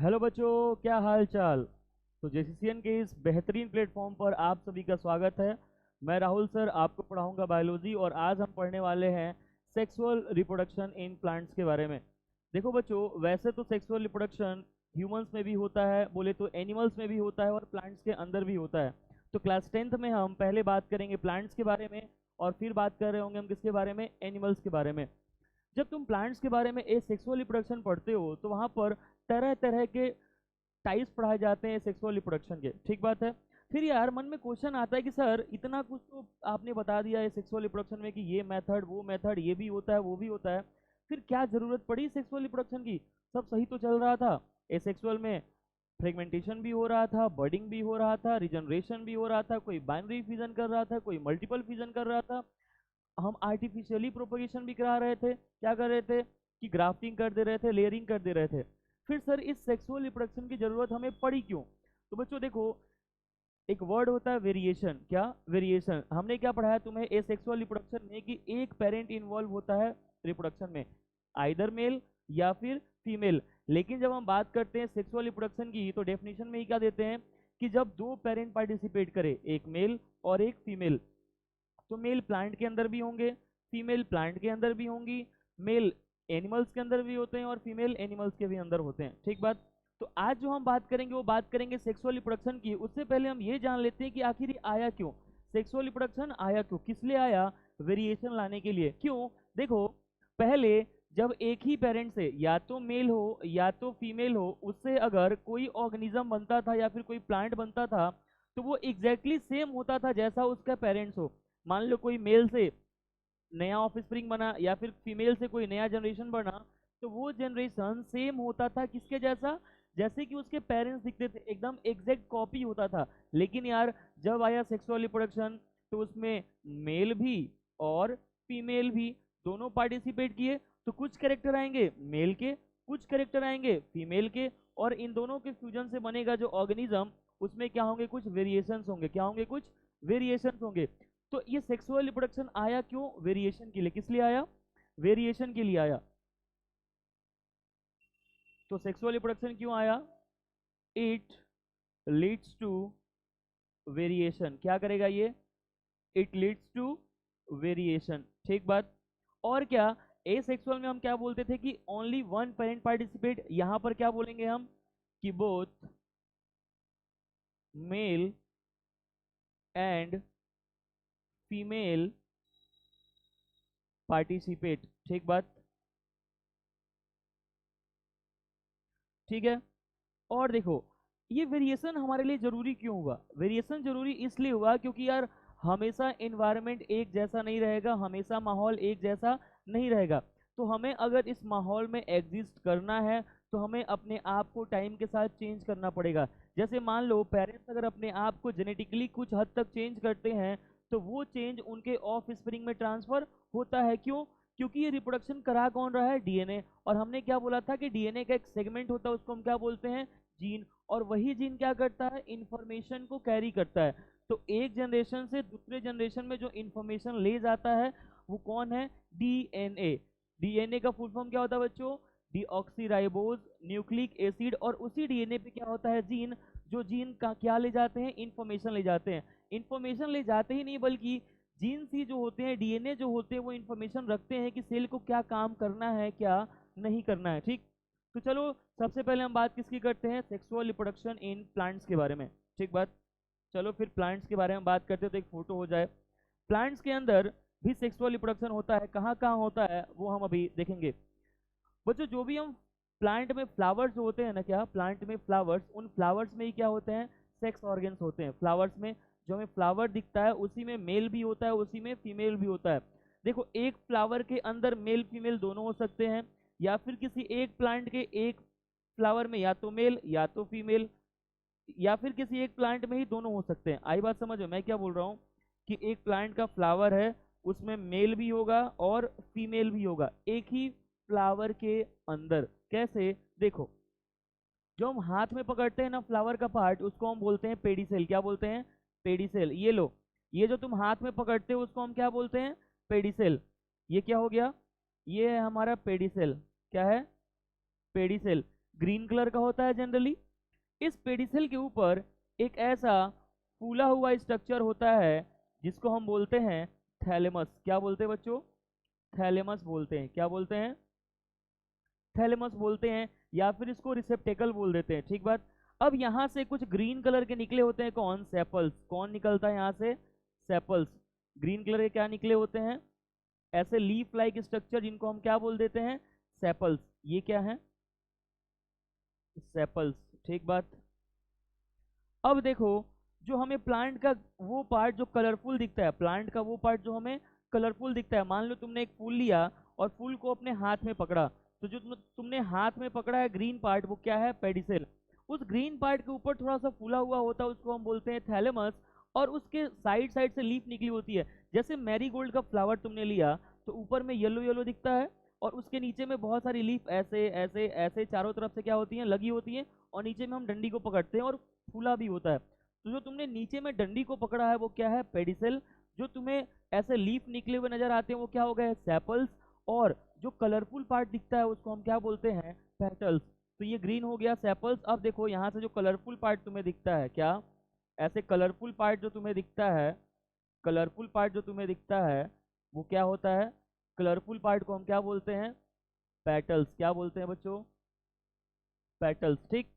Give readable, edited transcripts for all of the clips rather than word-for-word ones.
Hello बच्चों, क्या हाल चाल। तो जेसीसीएन के इस बेहतरीन प्लेटफॉर्म पर आप सभी का स्वागत है। मैं राहुल सर आपको पढ़ाऊंगा बायोलॉजी, और आज हम पढ़ने वाले हैं सेक्सुअल रिप्रोडक्शन इन प्लांट्स के बारे में। देखो बच्चों, वैसे तो सेक्सुअल रिप्रोडक्शन ह्यूमंस में भी होता है, बोले तो एनिमल्स में भी होता है और प्लांट्स के अंदर भी होता है। तो क्लास 10th में हम पहले बात करेंगे प्लांट्स के बारे में, और फिर बात कर रहे होंगे हम किसके बारे में, एनिमल्स के बारे में। जब तुम प्लांट्स के बारे में सेक्सुअल रिप्रोडक्शन पढ़ते हो तो वहाँ पर तरह तरह के टाइप्स पढ़ाए जाते हैं सेक्सुअल रिप्रोडक्शन के, ठीक बात है। फिर यार मन में क्वेश्चन आता है कि सर इतना कुछ तो आपने बता दिया है सेक्सुअल रिप्रोडक्शन में कि ये मेथड वो मेथड ये भी होता है वो भी होता है, फिर क्या जरूरत पड़ी सेक्सुअल रिप्रोडक्शन की। सब सही तो चल रहा था। एसेक्सुअल में फ्रेगमेंटेशन भी हो रहा था, बर्डिंग भी हो रहा था, रिजनरेशन भी हो रहा था, कोई बाइनरी फिजन कर रहा था, कोई मल्टीपल फिजन कर रहा था। हम आर्टिफिशियली प्रोपगेशन भी करा रहे थे, क्या कर रहे थे कि ग्राफ्टिंग कर दे रहे थे, लेयरिंग कर दे रहे थे। फिर सर इस सेक्सुअल रिप्रोडक्शन की जरूरत हमें पड़ी क्यों। तो बच्चों देखो, एक वर्ड होता है वेरिएशन। क्या वेरिएशन, हमने क्या पढ़ाया तुम्हें ए सेक्सुअल रिप्रोडक्शन में कि एक पेरेंट इन्वॉल्व होता है रिप्रोडक्शन में, आइदर मेल या फिर फीमेल। लेकिन जब हम बात करते हैं सेक्सुअल रिप्रोडक्शन की तो डेफिनेशन में ही क्या देते हैं कि जब दो पेरेंट पार्टिसिपेट करे, एक मेल और एक फीमेल। तो मेल प्लांट के अंदर भी होंगे, फीमेल प्लांट के अंदर भी होंगी, मेल एनिमल्स के अंदर भी होते हैं और फीमेल एनिमल्स के भी अंदर होते हैं, ठीक बात। तो आज जो हम बात करेंगे वो बात करेंगे सेक्सुअल रिप्रोडक्शन की। उससे पहले हम ये जान लेते हैं कि आखिर ये आया क्यों, सेक्सुअल रिप्रोडक्शन आया क्यों, किस लिए आया, वेरिएशन लाने के लिए। क्यों, देखो, पहले जब एक ही पेरेंट से या तो मेल हो या तो फीमेल हो, उससे अगर कोई ऑर्गेनिज्म बनता था या फिर कोई प्लांट बनता था तो वो एग्जैक्टली सेम होता था जैसा उसका पेरेंट्स हो। मान लो कोई मेल से नया ऑफस्प्रिंग बना या फिर फीमेल से कोई नया जनरेशन बना, तो वो जनरेशन सेम होता था किसके जैसा, जैसे कि उसके पेरेंट्स दिखते थे, एकदम एग्जैक्ट कॉपी होता था। लेकिन यार जब आया सेक्सुअल रिप्रोडक्शन तो उसमें मेल भी और फीमेल भी दोनों पार्टिसिपेट किए। तो कुछ कैरेक्टर आएंगे मेल के, कुछ कैरेक्टर आएंगे फीमेल के, और इन दोनों के फ्यूजन से बनेगा जो ऑर्गेनिज्म, उसमें क्या होंगे, कुछ वेरिएशंस होंगे। क्या होंगे, कुछ वेरिएशंस होंगे। तो ये सेक्सुअल रिप्रोडक्शन आया क्यों, वेरिएशन के लिए। किस लिए आया, वेरिएशन के लिए आया। तो सेक्सुअल रिप्रोडक्शन क्यों आया, इट लीड्स टू वेरिएशन। क्या करेगा ये, इट लीड्स टू वेरिएशन, ठीक बात। और क्या, ए सेक्सुअल में हम क्या बोलते थे कि ओनली वन पेरेंट पार्टिसिपेट, यहां पर क्या बोलेंगे हम कि both male and female participate, ठीक बात, ठीक है। और देखो, ये वेरिएशन हमारे लिए जरूरी क्यों हुआ, वेरिएशन जरूरी इसलिए हुआ क्योंकि यार हमेशा एनवायरनमेंट एक जैसा नहीं रहेगा, हमेशा माहौल एक जैसा नहीं रहेगा। तो हमें अगर इस माहौल में एग्जिस्ट करना है तो हमें अपने आप को टाइम के साथ चेंज करना पड़ेगा। जैसे मान लो पेरेंट्स अगर अपने आप को जेनेटिकली कुछ हद तक चेंज करते हैं तो वो चेंज उनके ऑफ स्प्रिंग में ट्रांसफर होता है। क्यों, क्योंकि ये रिप्रोडक्शन करा कौन रहा है, डीएनए। और हमने क्या बोला था कि डीएनए का एक सेगमेंट होता है, उसको हम क्या बोलते हैं, जीन। और वही जीन क्या करता है, इंफॉर्मेशन को कैरी करता है। तो एक जनरेशन से दूसरे जनरेशन में जो इंफॉर्मेशन ले जाता है वो कौन है, डीएनए। डीएनए का फुल फॉर्म क्या होता है बच्चों, डीऑक्सीराइबोज न्यूक्लिक एसिड। और उसी डीएनए पे क्या होता है, जीन। जो जीन का क्या ले जाते हैं, इंफॉर्मेशन ले जाते हैं। इंफॉर्मेशन ले जाते ही नहीं बल्कि जीन्स ही जो होते हैं, डीएनए जो होते हैं, वो इंफॉर्मेशन रखते हैं कि सेल को क्या काम करना है क्या नहीं करना है, ठीक। तो चलो सबसे पहले हम बात किसकी करते हैं, सेक्सुअल रिप्रोडक्शन इन प्लांट्स के बारे में, ठीक बात। चलो फिर प्लांट्स के बारे में बात करते हैं तो एक फोटो हो जाए। प्लांट्स के अंदर भी सेक्सुअल रिप्रोडक्शन होता है, कहाँ कहाँ होता है वो हम अभी देखेंगे। बच्चों जो भी हम प्लांट में फ्लावर्स जो होते हैं ना, क्या प्लांट में फ्लावर्स, उन फ्लावर्स में ही क्या होते हैं, सेक्स ऑर्गन्स होते हैं। फ्लावर्स में जो हमें फ्लावर दिखता है उसी में मेल भी होता है, उसी में फीमेल भी होता है। देखो एक फ्लावर के अंदर मेल फीमेल दोनों हो सकते हैं, या फिर किसी एक प्लांट के एक फ्लावर में या तो मेल या तो फीमेल, या फिर किसी एक प्लांट में ही दोनों हो सकते हैं। आई बात समझ में, मैं क्या बोल रहा हूँ कि एक प्लांट का फ्लावर है, उसमें मेल भी होगा और फीमेल भी होगा एक ही फ्लावर के अंदर। कैसे, देखो, जो हम हाथ में पकड़ते हैं ना फ्लावर का पार्ट, उसको हम बोलते हैं पेडिसेल। क्या बोलते हैं, पेडिसेल। ये लो, ये जो तुम हाथ में पकड़ते हो उसको हम क्या बोलते हैं, पेडिसेल। ये क्या हो गया, ये है हमारा पेडिसेल। क्या है, पेडिसेल। ग्रीन कलर का होता है जनरली। इस पेडिसल के ऊपर एक ऐसा फूला हुआ स्ट्रक्चर होता है जिसको हम बोलते हैं थैलेमस। क्या बोलते हैं बच्चों? थैलेमस बोलते हैं। क्या बोलते हैं? थैलेमस बोलते हैं, या फिर इसको रिसेप्टेकल बोल देते हैं। ठीक बात। अब यहाँ से कुछ ग्रीन कलर के निकले होते हैं, कौन? सेपल्स। कौन निकलता है यहाँ से? सेपल्स। ग्रीन कलर के क्या निकले होते हैं? ऐसे लीफ लाइक स्ट्रक्चर, जिनको हम क्या बोल देते हैं? सेपल्स। ये क्या है? सेपल्स। ठीक बात। अब देखो, जो हमें प्लांट का वो पार्ट जो कलरफुल दिखता है, प्लांट का वो पार्ट जो हमें कलरफुल दिखता है, मान लो तुमने एक फूल लिया और फूल को अपने हाथ में पकड़ा, तो जो तुमने हाथ में पकड़ा है ग्रीन पार्ट, वो क्या है? पेडिसेल। उस ग्रीन पार्ट के ऊपर थोड़ा सा फूला हुआ होता है, उसको हम बोलते हैं थैलेमस, और उसके साइड साइड से लीफ निकली होती है। जैसे मैरीगोल्ड का फ्लावर तुमने लिया तो ऊपर में येलो येलो दिखता है, और उसके नीचे में बहुत सारी लीफ ऐसे ऐसे ऐसे चारों तरफ से क्या होती हैं? लगी होती हैं, और नीचे में हम डंडी को पकड़ते हैं और फूला भी होता है। तो जो तुमने नीचे में डंडी को पकड़ा है वो क्या है? पेडिसेल। जो तुम्हें ऐसे लीफ निकले हुए नजर आते हैं वो क्या हो गए? सेपल्स। और जो कलरफुल पार्ट दिखता है उसको हम क्या बोलते हैं? पेटल्स। तो ये ग्रीन हो गया, सेपल्स। अब देखो यहाँ से जो कलरफुल पार्ट तुम्हें दिखता है, क्या ऐसे कलरफुल पार्ट जो तुम्हें दिखता है, कलरफुल पार्ट जो तुम्हें दिखता है वो क्या होता है? कलरफुल पार्ट को हम क्या बोलते हैं? पेटल्स। क्या बोलते हैं बच्चों? पेटल्स। ठीक।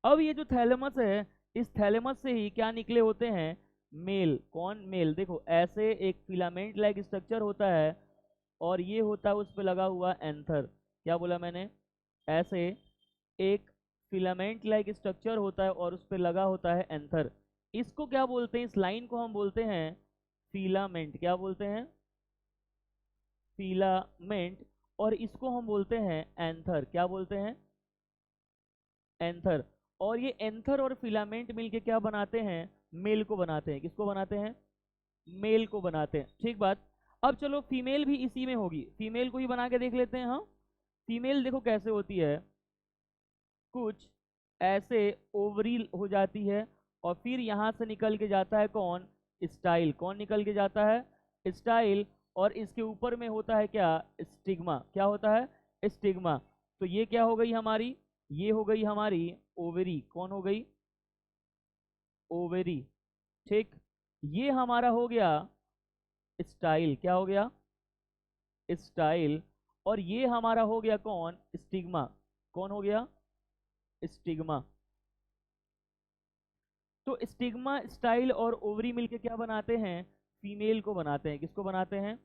अब ये जो थैलेमस है, इस थैलेमस से ही क्या निकले होते हैं? मेल। कौन? मेल। देखो ऐसे एक फिलामेंट लाइक स्ट्रक्चर होता है, और ये होता है उस पर लगा हुआ एंथर। क्या बोला मैंने? ऐसे एक फिलामेंट लाइक स्ट्रक्चर होता है और उस पर लगा होता है एंथर। इसको क्या बोलते हैं? इस लाइन को हम बोलते हैं फिलामेंट। क्या बोलते हैं? फिलामेंट। और इसको हम बोलते हैं एंथर। क्या बोलते हैं? एंथर। और ये एंथर और फिलामेंट मिलके क्या बनाते हैं? मेल को बनाते हैं। किसको बनाते हैं? मेल को बनाते हैं। ठीक बात। अब चलो फीमेल भी इसी में होगी, फीमेल को ही बना के देख लेते हैं। हाँ, फीमेल देखो कैसे होती है, कुछ ऐसे ओवरी हो जाती है, और फिर यहाँ से निकल के जाता है कौन? स्टाइल। कौन निकल के जाता है? स्टाइल। और इसके ऊपर में होता है क्या? स्टिग्मा। क्या होता है? स्टिग्मा। तो ये क्या हो गई हमारी? ये हो गई हमारी ओवेरी। कौन हो गई? ओवेरी। ठीक। ये हमारा हो गया स्टाइल। क्या हो गया? स्टाइल। और ये हमारा हो गया कौन? स्टिग्मा। कौन हो गया? स्टिग्मा। तो स्टिग्मा, स्टाइल और ओवरी मिलके क्या बनाते हैं? फीमेल को बनाते हैं। किसको बनाते हैं?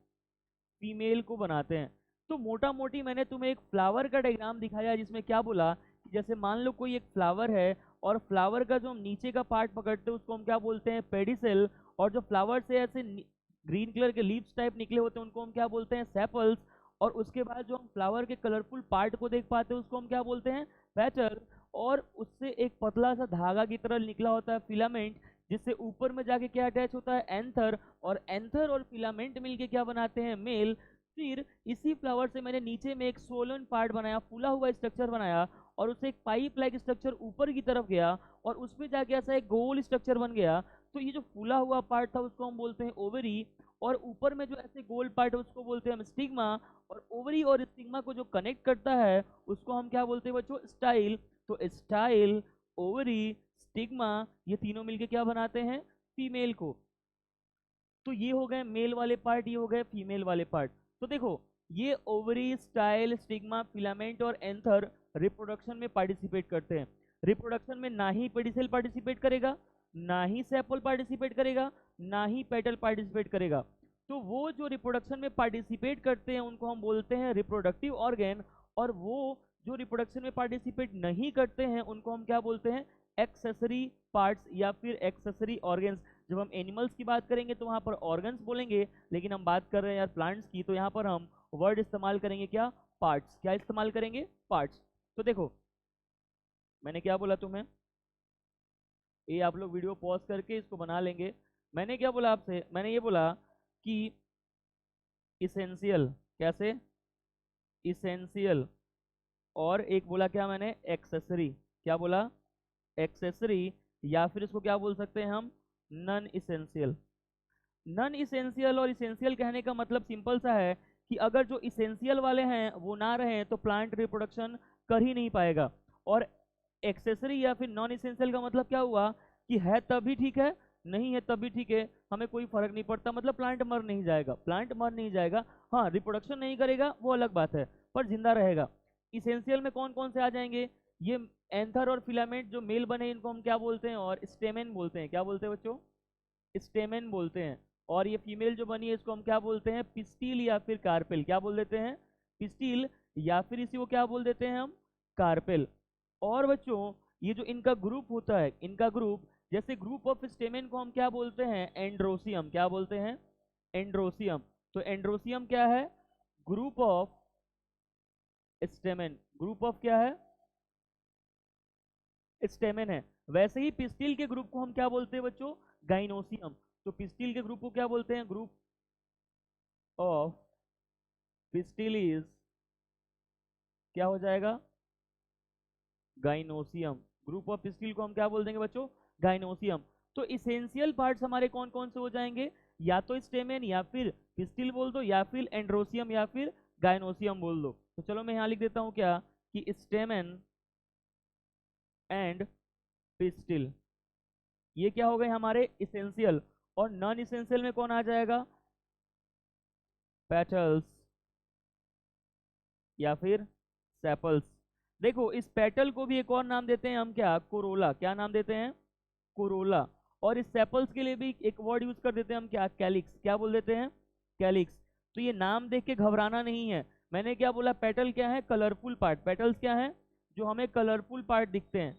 फीमेल को बनाते हैं। तो मोटा मोटी मैंने तुम्हें एक फ्लावर का डायग्राम दिखाया, जिसमें क्या बोला कि जैसे मान लो कोई एक फ्लावर है, और फ्लावर का जो हम नीचे का पार्ट पकड़ते हैं उसको हम क्या बोलते हैं? पेडिसेल। और जो फ्लावर से ऐसे ग्रीन कलर के लीव्स टाइप निकले होते हैं उनको हम क्या बोलते हैं? सेपल्स। और उसके बाद जो हम फ्लावर के कलरफुल पार्ट को देख पाते हैं उसको हम क्या बोलते हैं? पेटल। और उससे एक पतला सा धागा की तरह निकला होता है फिलामेंट, जिससे ऊपर में जाके क्या अटैच होता है? एंथर। और एंथर और फिलामेंट मिलके क्या बनाते हैं? मेल। फिर इसी फ्लावर से मैंने नीचे में एक सोलन पार्ट बनाया, फूला हुआ स्ट्रक्चर बनाया, और उससे एक पाइप लाइक स्ट्रक्चर ऊपर की तरफ गया, और उसमें जाके ऐसा एक गोल स्ट्रक्चर बन गया। तो ये जो फूला हुआ पार्ट था उसको हम बोलते हैं ओवरी, और ऊपर में जो ऐसे गोल पार्ट है उसको बोलते हैं हम स्टिग्मा। और ओवरी और स्टिग्मा को जो कनेक्ट करता है उसको हम क्या बोलते हैं बच्चों? स्टाइल। तो स्टाइल, ओवरी, स्टिग्मा, ये तीनों मिलके क्या बनाते हैं? फीमेल को। तो ये हो गए मेल वाले पार्ट, ये हो गए फीमेल वाले पार्ट। तो देखो, ये ओवरी, स्टाइल, स्टिग्मा, फिलामेंट और एंथर रिप्रोडक्शन में पार्टिसिपेट करते हैं। रिप्रोडक्शन में ना ही पेडिसेल पार्टिसिपेट करेगा, ना ही सेपल पार्टिसिपेट करेगा, ना ही पेटल पार्टिसिपेट करेगा। तो वो जो रिप्रोडक्शन में पार्टिसिपेट करते हैं उनको हम बोलते हैं रिप्रोडक्टिव ऑर्गेन, और वो जो रिप्रोडक्शन में पार्टिसिपेट नहीं करते हैं उनको हम क्या बोलते हैं? एक्सेसरी पार्ट्स या फिर एक्सेसरी ऑर्गेन्स। जब हम एनिमल्स की बात करेंगे तो वहाँ पर ऑर्गन्स बोलेंगे, लेकिन हम बात कर रहे हैं यार प्लांट्स की, तो यहाँ पर हम वर्ड इस्तेमाल करेंगे क्या? पार्ट्स। क्या इस्तेमाल करेंगे? पार्ट्स। तो देखो मैंने क्या बोला तुम्हें, ये आप लोग वीडियो पॉज करके इसको बना लेंगे। मैंने क्या बोला आपसे? मैंने ये बोला कि इसेंशियल। कैसे? इसेंशियल। और एक बोला क्या मैंने? एक्सेसरी। क्या बोला? एक्सेसरी। या फिर इसको क्या बोल सकते हैं हम? Non essential. नॉन इसेंशियल और इसेंशियल कहने का मतलब सिंपल सा है कि अगर जो इसेंशियल वाले हैं वो ना रहें तो प्लांट रिप्रोडक्शन कर ही नहीं पाएगा, और एक्सेसरी या फिर नॉन इसेंशियल का मतलब क्या हुआ कि है तब भी ठीक है, नहीं है तब भी ठीक है, हमें कोई फर्क नहीं पड़ता, मतलब प्लांट मर नहीं जाएगा, प्लांट मर नहीं जाएगा। हाँ, रिप्रोडक्शन नहीं करेगा वो अलग बात है, पर जिंदा रहेगा। इसेंशियल में कौन कौन से आ जाएंगे? ये एंथर और फिलामेंट जो मेल बने इनको हम क्या बोलते हैं? और स्टेमेन बोलते हैं। क्या बोलते हैं बच्चों? स्टेमेन बोलते हैं। और ये फीमेल जो बनी है इसको हम क्या बोलते हैं? पिस्टिल या फिर कार्पेल। क्या बोल देते हैं? पिस्टिल, या फिर इसी को क्या बोल देते हैं हम? कार्पेल। और बच्चों ये जो इनका ग्रुप होता है, इनका ग्रुप, जैसे ग्रुप ऑफ स्टेमेन को हम क्या बोलते हैं? एंड्रोसियम। क्या बोलते हैं? एंड्रोसियम। तो एंड्रोसियम क्या है? Group of stamen. Group of क्या है? स्टेमेन है। वैसे ही पिस्टिल के ग्रुप को हम क्या बोलते हैं बच्चों? गाइनोसियम। तो पिस्टिल के ग्रुप को क्या बोलते हैं? ग्रुप ऑफ पिस्टिल इज क्या हो जाएगा? गाइनोसियम। ग्रुप ऑफ पिस्टिल को हम क्या बोल देंगे बच्चों? गाइनोसियम। तो इसेंशियल पार्ट्स हमारे कौन कौन से हो जाएंगे? या तो स्टेमेन या फिर पिस्टिल बोल दो, या फिर एंड्रोसियम या फिर गाइनोसियम बोल दो। तो चलो मैं यहाँ लिख देता हूँ क्या, कि स्टेमेन एंड पिस्टिल, ये क्या हो गए हमारे? इसेंशियल। और नॉन इसेंशियल में कौन आ जाएगा? पेटल्स या फिर सेपल्स। देखो इस पेटल को भी एक और नाम देते हैं हम, क्या? कोरोला। क्या नाम देते हैं? कोरोला। और इस सेपल्स के लिए भी एक वर्ड यूज कर देते हैं हम, क्या? कैलिक्स। क्या बोल देते हैं? कैलिक्स। तो ये नाम देख के घबराना नहीं है। मैंने क्या बोला? पेटल क्या है? Colourful part. पेटल्स क्या है? जो हमें कलरफुल पार्ट दिखते हैं।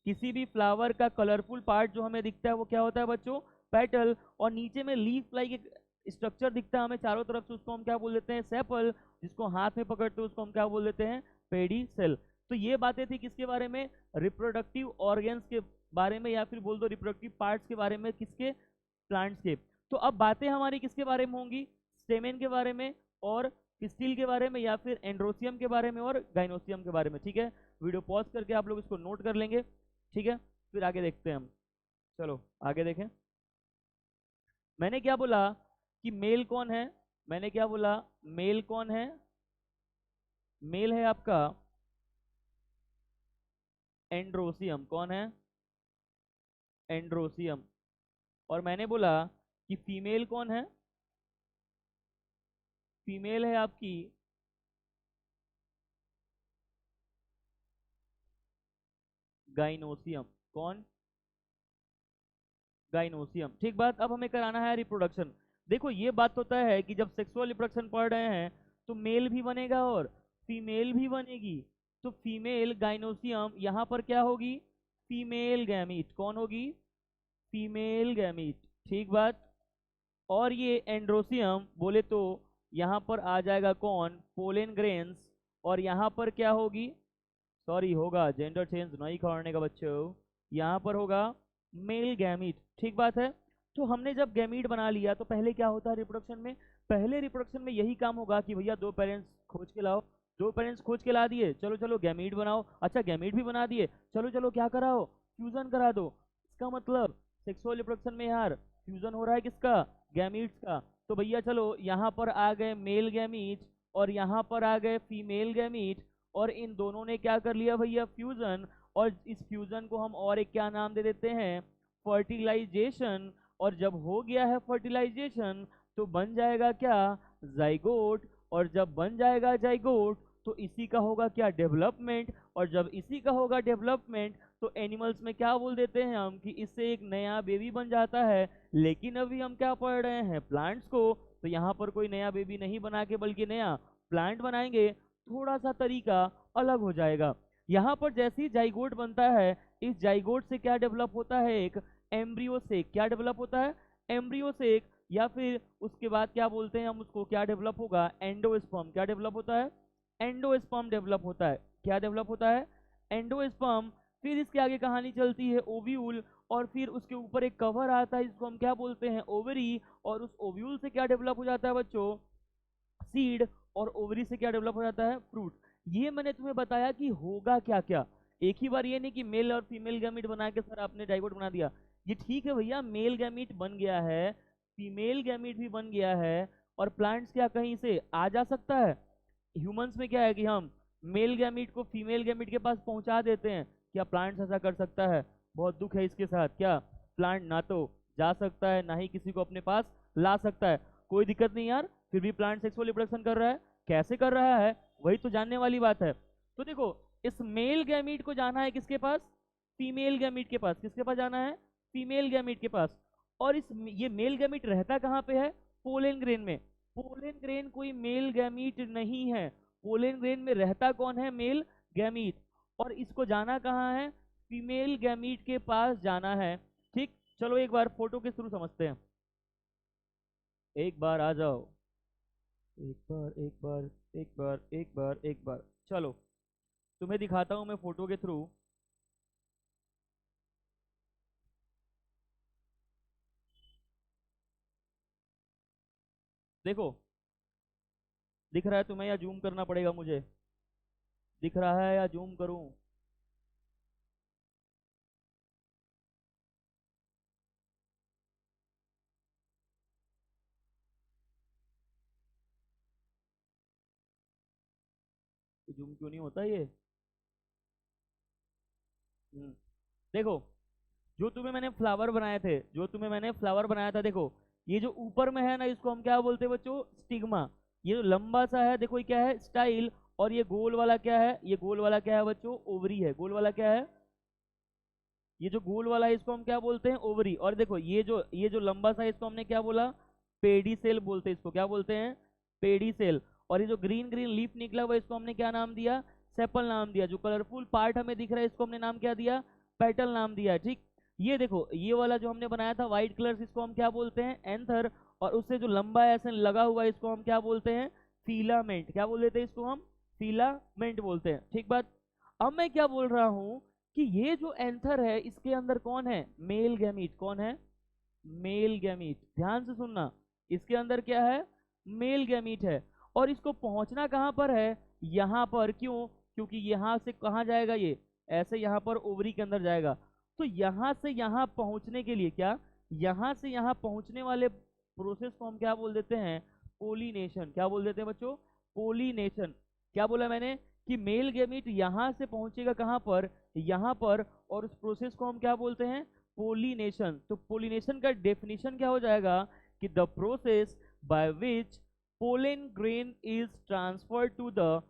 किसी भी फ्लावर का कलरफुल पार्ट जो हमें दिखता है वो क्या होता है बच्चों? पेटल। और नीचे में लीफ लाइक एक स्ट्रक्चर दिखता है हमें चारों तरफ से, उसको हम क्या बोल देते हैं? सेपल। जिसको हाथ में पकड़ते हैं उसको हम क्या बोल देते हैं? पेडिसेल। तो ये बातें थी किसके बारे में? रिप्रोडक्टिव ऑर्गेन्स के बारे में, या फिर बोल दो रिप्रोडक्टिव पार्ट्स के बारे में। किसके? प्लांट्स के। तो अब बातें हमारी किसके बारे में होंगी? स्टेमेन के बारे में, और पिस्टिल के बारे में, या फिर एंड्रोसियम के बारे में, और गाइनोसियम के बारे में। ठीक है, वीडियो पॉज करके आप लोग इसको नोट कर लेंगे। ठीक है, फिर आगे देखते हैं हम। चलो आगे देखें। मैंने क्या बोला कि मेल कौन है? मैंने क्या बोला? मेल कौन है? मेल है आपका एंड्रोसियम। कौन है? एंड्रोसियम। और मैंने बोला कि फीमेल कौन है? फीमेल है आपकी गाइनोसियम। कौन? गाइनोसियम। ठीक बात। अब हमें कराना है रिप्रोडक्शन। देखो ये बात होता है कि जब सेक्सुअल रिप्रोडक्शन पढ़ रहे हैं तो मेल भी बनेगा और फीमेल भी बनेगी। तो फीमेल गाइनोसियम यहाँ पर क्या होगी? Female gamete. कौन होगी? Female gamete. ठीक बात। और ये एंड्रोसियम बोले तो यहाँ पर आ जाएगा कौन? Pollen grains. और यहाँ पर क्या होगी? सॉरी, होगा जेंडर चेंज नहीं करने का बच्चों, यहाँ पर होगा मेल गैमीट। ठीक बात है। तो हमने जब गैमीट बना लिया तो पहले क्या होता है रिप्रोडक्शन में? पहले रिप्रोडक्शन में यही काम होगा कि भैया दो पेरेंट्स खोज के लाओ। दो पेरेंट्स खोज के ला दिए, चलो चलो गैमीट बनाओ। अच्छा गैमीट भी बना दिए, चलो चलो क्या कराओ? फ्यूजन करा दो। इसका मतलब सेक्सुअल रिप्रोडक्शन में यार फ्यूजन हो रहा है किसका? गैमीट्स का। तो भैया चलो यहाँ पर आ गए मेल गैमीट और यहाँ पर आ गए फीमेल गैमीट, और इन दोनों ने क्या कर लिया भैया? फ्यूजन। और इस फ्यूजन को हम और एक क्या नाम दे देते हैं? फर्टिलाइजेशन। और जब हो गया है फर्टिलाइजेशन तो बन जाएगा क्या? जाइगोट। और जब बन जाएगा जाइगोट तो इसी का होगा क्या? डेवलपमेंट। और जब इसी का होगा डेवलपमेंट तो एनिमल्स में क्या बोल देते हैं हम? कि इससे एक नया बेबी बन जाता है। लेकिन अभी हम क्या पढ़ रहे हैं? प्लांट्स को। तो यहाँ पर कोई नया बेबी नहीं बना के बल्कि नया प्लांट बनाएंगे। थोड़ा सा तरीका अलग हो जाएगा। यहाँ पर जैसे ही जाइगोट बनता है, इस जाइगोट से क्या डेवलप होता है? एक एम्ब्रियो से। क्या डेवलप होता है? एम्ब्रियो से। या फिर उसके बाद क्या बोलते हैं हम उसको? क्या डेवलप होगा? एंडोस्पर्म। क्या डेवलप होता है? एंडोस्पर्म डेवलप होता है। क्या डेवलप होता है? एंडोस्पर्म। फिर इसके आगे कहानी चलती है ओव्यूल, और फिर उसके ऊपर एक कवर आता है जिसको हम क्या बोलते हैं? ओवरी। और उस ओव्यूल से क्या डेवलप हो जाता है बच्चों? सीड। और ओवरी से क्या डेवलप हो जाता है? फ्रूट। ये मैंने तुम्हें बताया कि होगा क्या क्या। एक ही बार ये नहीं कि मेल और फीमेल गैमीट बना के सर आपने डाइगोट बना दिया। ये ठीक है भैया, मेल गैमीट बन गया है, फीमेल गैमीट भी बन गया है, और प्लांट्स क्या कहीं से आ जा सकता है? ह्यूमंस में क्या है कि हम मेल गैमीट को फीमेल गैमीट के पास पहुंचा देते हैं। क्या प्लांट ऐसा कर सकता है? बहुत दुख है इसके साथ। क्या प्लांट ना तो जा सकता है, ना ही किसी को अपने पास ला सकता है। कोई दिक्कत नहीं यार, फिर भी प्लांट सेक्सुअल रिप्रोडक्शन कर रहा है। कैसे कर रहा है वही तो जानने वाली बात है। तो देखो, इस मेल गैमीट को जाना है किसके पास? फीमेल गैमीट के पास। किसके पास जाना है? फीमेल गैमीट के पास। और ये मेल गैमीट रहता कहाँ पे है? पोलन ग्रेन में। पोलन ग्रेन कोई मेल गैमीट नहीं है। पोलन ग्रेन में रहता कौन है? Male gamete. और इसको जाना कहाँ है? फीमेल गैमीट के पास जाना है। ठीक, चलो एक बार फोटो के थ्रू समझते हैं। एक बार आ जाओ, एक बार एक बार एक बार एक बार एक बार। चलो तुम्हें दिखाता हूं मैं फोटो के थ्रू। देखो, दिख रहा है तुम्हें या जूम करना पड़ेगा मुझे? दिख रहा है या जूम करूं? जूम क्यों नहीं होता ये? हम्म, देखो, जो तुम्हें मैंने फ्लावर बनाए थे, जो तुम्हें मैंने फ्लावर बनाया था, देखो ये जो ऊपर में है ना, इसको हम क्या बोलते हैं बच्चों? स्टिग्मा। ये जो लंबा सा है, देखो ये क्या है? स्टाइल। और ये गोल वाला क्या है? ये गोल वाला क्या है बच्चों? ओवरी है। गोल वाला क्या है? ये जो गोल वाला है इसको हम क्या बोलते हैं? ओवरी। और देखो ये जो लंबा सा है, इसको हमने क्या बोला? पेडी सेल बोलते हैं इसको। क्या बोलते हैं? पेडी सेल। और ये जो ग्रीन ग्रीन लीफ निकला हुआ है, इसको हमने क्या नाम दिया? सेपल नाम दिया। जो कलरफुल पार्ट हमें दिख रहा है, इसको हमने नाम क्या दिया? पेटल नाम दिया है। ठीक, ये देखो ये वाला जो हमने बनाया था व्हाइट कलर से, इसको हम क्या बोलते हैं? एंथर। और उससे जो लंबा ऐसे लगा हुआ है, इसको हम क्या बोलते हैं? फिलामेंट। क्या बोल देते हैं इसको हम? फिलामेंट बोलते हैं। ठीक बात। अब मैं क्या बोल रहा हूं कि ये जो एंथर है, इसके अंदर कौन है? Male gamete. कौन है? Male gamete. ध्यान से सुनना, इसके अंदर क्या है? मेल गैमीट है। और इसको पहुंचना कहां पर है? यहां पर। क्यों? क्योंकि यहां से कहां जाएगा ये? ऐसे यहां पर ओवरी के अंदर जाएगा। तो यहां से यहां पहुंचने के लिए क्या, यहां से यहां पहुंचने वाले प्रोसेस को हम क्या बोल देते हैं? पोलिनेशन। क्या बोल देते हैं बच्चों? पोलिनेशन। क्या बोला मैंने? कि मेल गैमीट यहां से पहुंचेगा कहां पर? यहाँ पर। और उस प्रोसेस को हम क्या बोलते हैं? पोलिनेशन। तो पोलिनेशन का डेफिनेशन क्या हो जाएगा? कि the process by which pollen grain is transferred to the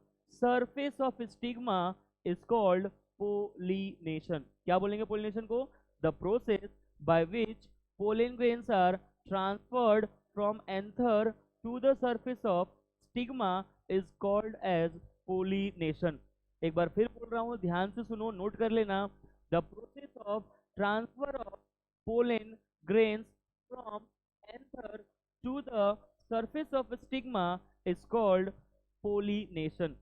surface of stigma is called pollination. क्या बोलेंगे पोलिनेशन को? The process by which pollen grains are transferred from anther to the surface of stigma is called as pollination. एक बार फिर बोल रहा हूं, ध्यान से सुनो, नोट कर लेना। The process of transfer of pollen grains from anther to the surface of stigma is called pollination.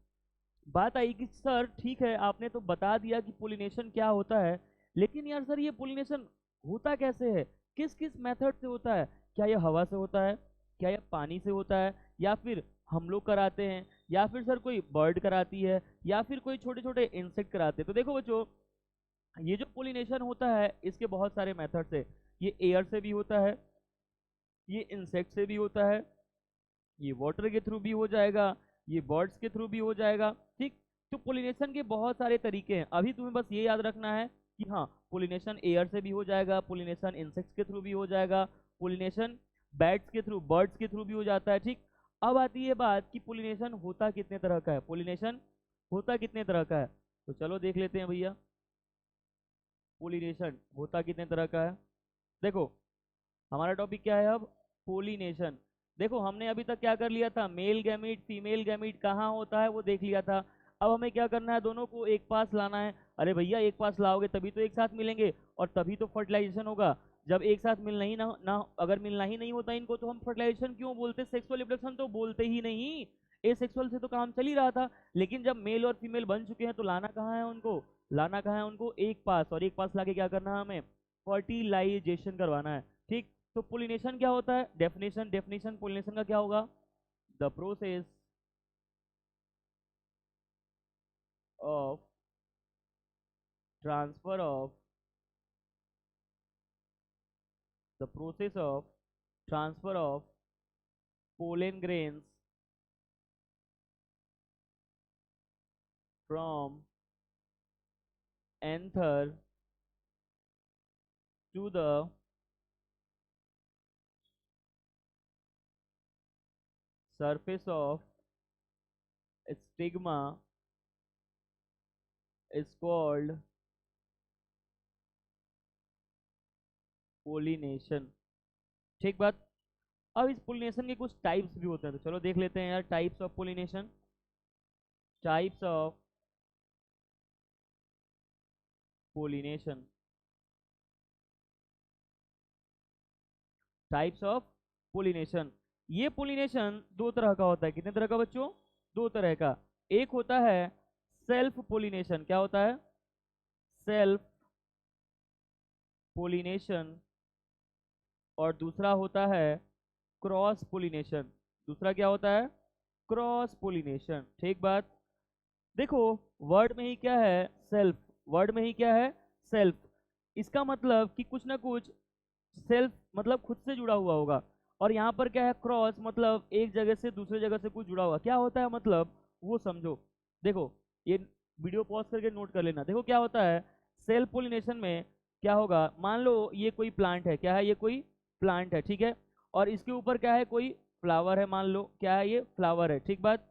बात आई कि सर ठीक है, आपने तो बता दिया कि पोलिनेशन क्या होता है, लेकिन यार सर ये पोलिनेशन होता कैसे है? किस किस मेथड से होता है? क्या ये हवा से होता है? क्या ये पानी से होता है? या फिर हम लोग कराते हैं? या फिर सर कोई बर्ड कराती है? या फिर कोई छोटे छोटे इंसेक्ट कराते हैं? तो देखो बच्चों, ये जो पोलिनेशन होता है इसके बहुत सारे मेथड्स है। ये एयर से भी होता है, ये इंसेक्ट से भी होता है, ये वाटर के थ्रू भी हो जाएगा, ये बर्ड्स के थ्रू भी हो जाएगा। ठीक, तो पोलिनेशन के बहुत सारे तरीके हैं। अभी तुम्हें बस ये याद रखना है कि हाँ, पोलिनेशन एयर से भी हो जाएगा, पोलिनेशन इंसेक्ट्स के थ्रू भी हो जाएगा, पोलिनेशन बैट्स के थ्रू, बर्ड्स के थ्रू भी हो जाता है। ठीक, अब आती है बात कि पोलिनेशन होता कितने तरह का है? पोलिनेशन होता कितने तरह का है? तो चलो देख लेते हैं भैया, पोलिनेशन होता कितने तरह का है। देखो, हमारा टॉपिक क्या है अब? पोलिनेशन। देखो, हमने अभी तक क्या कर लिया था? मेल गैमीट फीमेल गैमीट कहाँ होता है वो देख लिया था। अब हमें क्या करना है? दोनों को एक पास लाना है। अरे भैया, एक पास लाओगे तभी तो एक साथ मिलेंगे, और तभी तो फर्टिलाइजेशन होगा। जब एक साथ मिलना ही ना अगर मिलना ही नहीं होता इनको, तो हम फर्टिलाइजेशन क्यों बोलते? सेक्सुअल रिप्रोडक्शन तो बोलते ही नहीं। एसेक्सुअल से तो काम चल ही रहा था। लेकिन जब मेल और फीमेल बन चुके हैं, तो लाना कहाँ है उनको? लाना कहाँ है उनको? एक पास। और एक पास लाके क्या करना है हमें? फर्टिलाइजेशन करवाना है। ठीक, तो पोलिनेशन क्या होता है? डेफिनेशन, डेफिनेशन पोलिनेशन का क्या होगा? The process of transfer of the process of transfer of pollen grains from anther to the surface of stigma is called pollination. ठीक बात। अब इस पोलिनेशन के कुछ टाइप्स भी होते हैं, तो चलो देख लेते हैं यार, types of pollination. Types of pollination. Types of pollination. ये पोलिनेशन दो तरह का होता है। कितने तरह का बच्चों? दो तरह का। एक होता है सेल्फ पोलिनेशन। क्या होता है? Self pollination. और दूसरा होता है क्रॉस पोलिनेशन। दूसरा क्या होता है? Cross pollination. ठीक बात। देखो, वर्ड में ही क्या है? सेल्फ। वर्ड में ही क्या है? सेल्फ। इसका मतलब कि कुछ ना कुछ सेल्फ मतलब खुद से जुड़ा हुआ होगा। और यहाँ पर क्या है? क्रॉस मतलब एक जगह से दूसरे जगह से कुछ जुड़ा हुआ। क्या होता है मतलब वो समझो। देखो, ये वीडियो पॉज करके नोट कर लेना। देखो क्या होता है सेल्फ पोलिनेशन में। क्या होगा? मान लो ये कोई प्लांट है। क्या है? ये कोई प्लांट है। ठीक है। और इसके ऊपर क्या है? कोई फ्लावर है। मान लो क्या है? ये फ्लावर है। ठीक बात।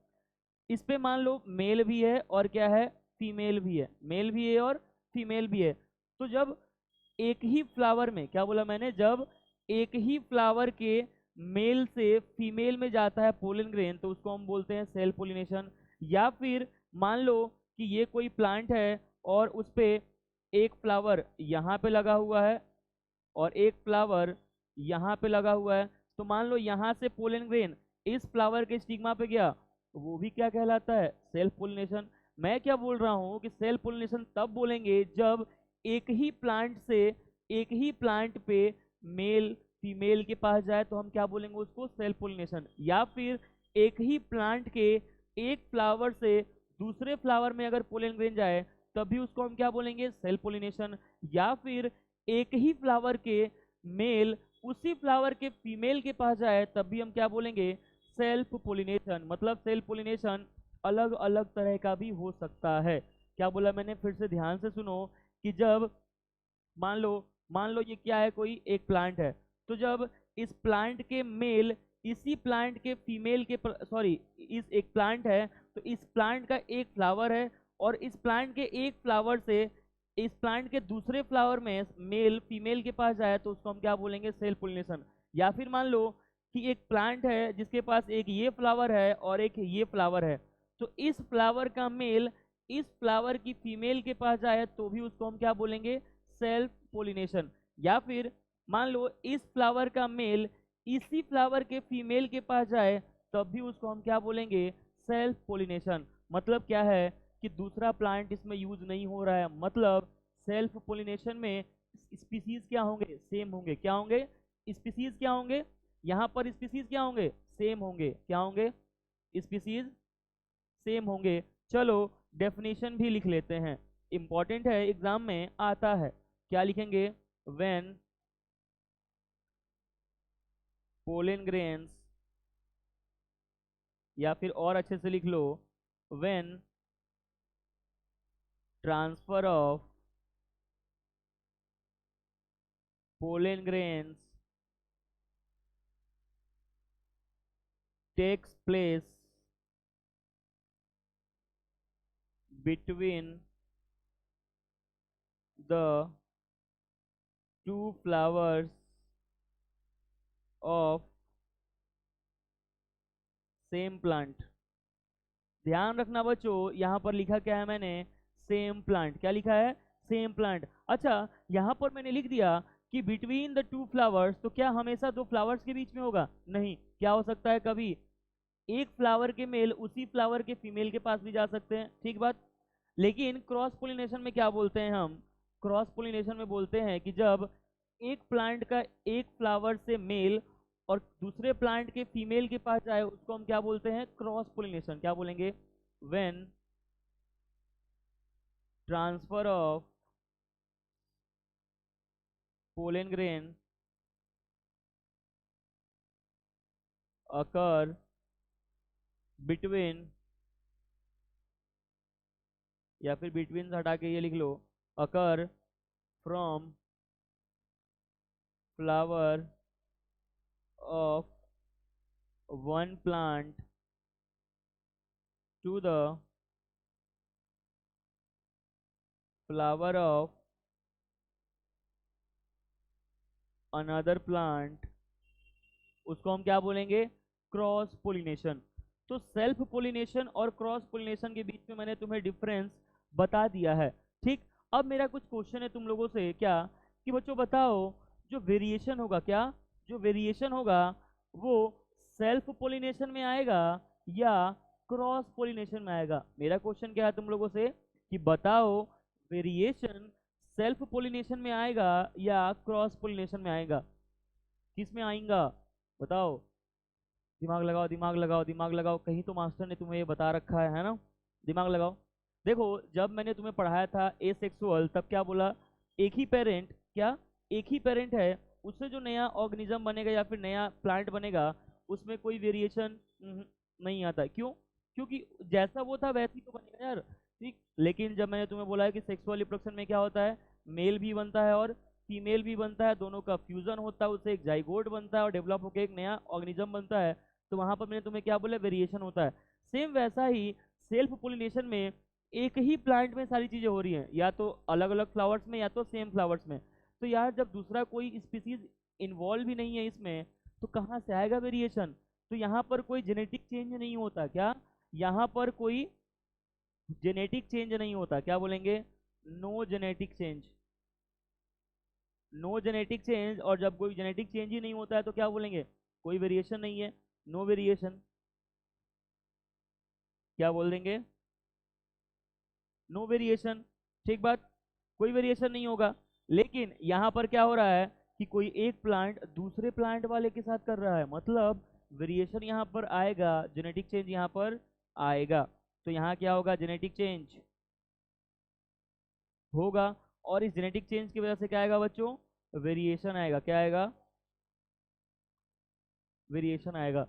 इस पे मान लो मेल भी है और क्या है? फीमेल भी है। मेल भी है और फीमेल भी है। तो जब एक ही फ्लावर में, क्या बोला मैंने, जब एक ही फ्लावर के मेल से फीमेल में जाता है पोलन ग्रेन, तो उसको हम बोलते हैं सेल्फ पोलिनेशन। या फिर मान लो कि ये कोई प्लांट है और उस पे एक फ्लावर यहाँ पे लगा हुआ है और एक फ्लावर यहाँ पे लगा हुआ है। तो मान लो यहाँ से पोलन ग्रेन इस फ्लावर के स्टिग्मा पे गया, तो वो भी क्या कहलाता है? Self pollination. मैं क्या बोल रहा हूँ कि सेल्फ पोलिनेशन तब बोलेंगे जब एक ही प्लांट से एक ही प्लांट पे मेल फीमेल के पास जाए, तो हम क्या बोलेंगे उसको? Self pollination. या फिर एक ही प्लांट के एक फ्लावर से दूसरे फ्लावर में अगर पोलन ग्रेन जाए, तब भी उसको हम क्या बोलेंगे? Self pollination. या फिर एक ही फ्लावर के मेल उसी फ्लावर के फीमेल के पास जाए, तब भी हम क्या बोलेंगे? Self pollination. मतलब सेल्फ पोलिनेशन अलग अलग तरह का भी हो सकता है। क्या बोला मैंने? फिर से ध्यान से सुनो कि जब मान लो ये क्या है? कोई एक प्लांट है। तो जब इस प्लांट के मेल इसी प्लांट के फीमेल के सॉरी, इस एक प्लांट है, तो इस प्लांट का एक फ्लावर है और इस प्लांट के एक फ्लावर से इस प्लांट के दूसरे फ्लावर में मेल फीमेल के पास जाए, तो उसको हम क्या बोलेंगे? Self pollination. या फिर मान लो कि एक प्लांट है जिसके पास एक ये फ्लावर है और एक ये फ्लावर है, तो इस फ्लावर का मेल इस फ्लावर की फीमेल के पास जाए, तो भी उसको हम क्या बोलेंगे? Self pollination. या फिर मान लो इस फ्लावर का मेल इसी फ्लावर के फीमेल के पास जाए, तब भी उसको हम क्या बोलेंगे? Self pollination. मतलब क्या है कि दूसरा प्लांट इसमें यूज नहीं हो रहा है। मतलब सेल्फ पोलिनेशन में स्पीसीज क्या होंगे? सेम होंगे। क्या होंगे? स्पीसीज क्या होंगे? यहाँ पर स्पीसीज क्या होंगे? सेम होंगे। क्या होंगे? स्पीसीज सेम होंगे। चलो डेफिनेशन भी लिख लेते हैं, इंपॉर्टेंट है, एग्जाम में आता है। क्या लिखेंगे? व्हेन पोलन ग्रेन्स, या फिर और अच्छे से लिख लो, when transfer of pollen grains takes place between the two flowers of same plant। ध्यान रखना बच्चों, यहाँ पर लिखा क्या है मैंने? Same plant. क्या लिखा है? Same plant. अच्छा, यहाँ पर मैंने लिख दिया कि बिटवीन द टू फ्लावर्स, तो क्या हमेशा दो फ्लावर्स के बीच में होगा? नहीं। क्या हो सकता है? कभी एक फ्लावर के मेल उसी फ्लावर के फीमेल के पास भी जा सकते हैं। ठीक बात। लेकिन क्रॉस पोलिनेशन में क्या बोलते हैं हम? क्रॉस पोलिनेशन में बोलते हैं कि जब एक प्लांट का एक फ्लावर से मेल और दूसरे प्लांट के फीमेल के पास जाए, उसको हम क्या बोलते हैं? Cross pollination. क्या बोलेंगे? When transfer of pollen grain occur between या फिर बिटवीन हटा के ये लिख लो, occur from flower of one plant to the flower of another plant, उसको हम क्या बोलेंगे, क्रॉस पोलिनेशन। तो सेल्फ पोलिनेशन और क्रॉस पोलिनेशन के बीच में मैंने तुम्हें डिफरेंस बता दिया है। ठीक, अब मेरा कुछ क्वेश्चन है तुम लोगों से, क्या कि बच्चों बताओ, जो वेरिएशन होगा, क्या जो वेरिएशन होगा वो सेल्फ पोलिनेशन में आएगा या क्रॉस पोलिनेशन में आएगा? मेरा क्वेश्चन क्या है तुम लोगों से कि बताओ, वेरिएशन सेल्फ पोलिनेशन में आएगा या क्रॉस पोलिनेशन में आएगा? किस में आएगा बताओ? दिमाग लगाओ, दिमाग लगाओ, दिमाग लगाओ, कहीं तो मास्टर ने तुम्हें ये बता रखा है ना? दिमाग लगाओ। देखो, जब मैंने तुम्हें पढ़ाया था एसेक्सुअल, तब क्या बोला, एक ही पेरेंट, क्या एक ही पेरेंट है, उससे जो नया ऑर्गेनिज्म बनेगा या फिर नया प्लांट बनेगा उसमें कोई वेरिएशन नहीं आता। क्यों? क्योंकि जैसा वो था वैसे ही तो बनेगा यार। ठीक, लेकिन जब मैंने तुम्हें बोला है कि सेक्सुअल रिप्रोडक्शन में क्या होता है, मेल भी बनता है और फीमेल भी बनता है, दोनों का फ्यूजन होता है, उससे एक जाइगोट बनता है और डेवलप होकर एक नया ऑर्गेनिज्म बनता है, तो वहां पर मैंने तुम्हें क्या बोला, वेरिएशन होता है। सेम वैसा ही सेल्फ पोलिनेशन में एक ही प्लांट में सारी चीजें हो रही हैं, या तो अलग अलग फ्लावर्स में या तो सेम फ्लावर्स में। तो यार जब दूसरा कोई स्पीसीज इन्वॉल्व ही नहीं है इसमें, तो कहाँ से आएगा वेरिएशन? तो यहाँ पर कोई जेनेटिक चेंज नहीं होता। क्या यहाँ पर कोई जेनेटिक चेंज नहीं होता? क्या बोलेंगे? No genetic change, no genetic change. और जब कोई जेनेटिक चेंज ही नहीं होता है तो क्या बोलेंगे, कोई वेरिएशन नहीं है, नो वेरिएशन। क्या बोल देंगे? No variation. ठीक बात, कोई वेरिएशन नहीं होगा। लेकिन यहाँ पर क्या हो रहा है कि कोई एक प्लांट दूसरे प्लांट वाले के साथ कर रहा है, मतलब वेरिएशन यहाँ पर आएगा, जेनेटिक चेंज यहाँ पर आएगा। तो यहाँ क्या होगा, जेनेटिक चेंज होगा, और इस जेनेटिक चेंज की वजह से क्या आएगा बच्चों, वेरिएशन आएगा। क्या आएगा? वेरिएशन आएगा।